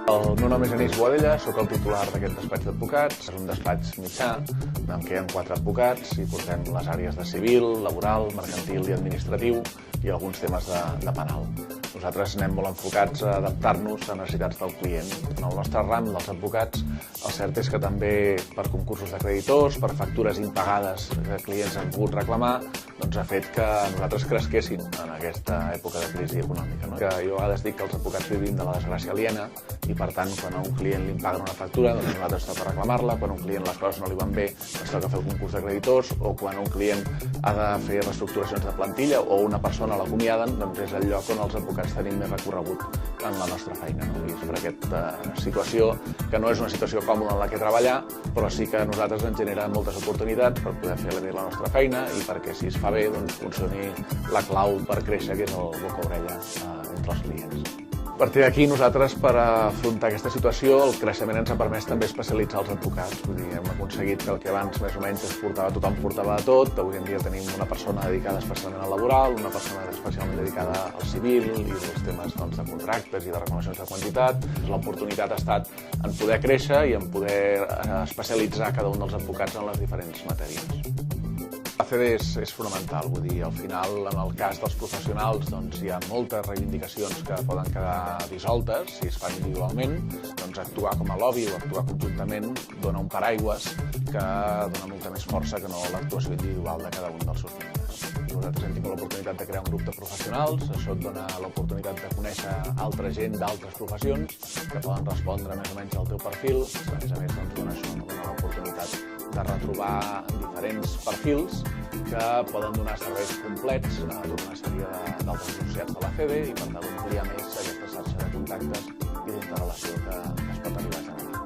El meu nom és Genís Boadella, soc el titular d'aquest despatx d'advocats. És un despatx mitjà, en què hi ha 4 advocats i portem les àrees de civil, laboral, mercantil i administratiu i alguns temes de penal. Nosaltres anem molt enfocats a adaptar-nos a necessitats del client. En el nostre ram dels advocats, el cert és que també per concursos de creditors, per factures impagades que clients han pogut reclamar, doncs ha fet que nosaltres cresquéssim en aquesta època de crisi econòmica. Que jo a vegades dic que els advocats vivim de la desgràcia aliena i per tant quan a un client li impaguen una factura doncs a nosaltres toca reclamar-la, quan a un client les coses no li van bé ens toca fer el concurs de creditors o quan a un client ha de fer reestructuracions de plantilla o una persona l'acomiaden, doncs és el lloc on els advocats tenim més recorregut en la nostra feina. I és per aquesta situació que no és una situació còmoda en la que treballar, però sí que a nosaltres ens genera moltes oportunitats per poder fer bé la nostra feina i perquè si es fa bé doncs funcioni la clau per créixer, que és el boca-orella entre els clients. A partir d'aquí, nosaltres, per afrontar aquesta situació, el creixement ens ha permès també especialitzar els advocats. Vull dir, hem aconseguit que el que abans més o menys tothom portava de tot. Avui en dia tenim una persona dedicada especialment al laboral, una persona especialment dedicada al civil i als temes de contractes i de reclamacions de quantitat. L'oportunitat ha estat en poder créixer i en poder especialitzar cada un dels advocats en les diferents matèries. L'ACD és fonamental, vull dir, al final, en el cas dels professionals, doncs hi ha moltes reivindicacions que poden quedar dissoltes si es fan individualment, doncs actuar com a lobby o actuar conjuntament dona un paraigües que dona molta més força que no l'actuació individual de cada un dels seus membres. Nosaltres hem tingut l'oportunitat de crear un grup de professionals, això et dona l'oportunitat de conèixer altra gent d'altres professions que poden respondre més o menys al teu perfil, a més doncs dona això, dona l'oportunitat de retrobar diferents perfils que poden donar serveis complets a tota una sèrie d'altres associats de l'ACD i per tant ampliar més aquesta xarxa de contactes i d'interrelació que es pot arribar a generar.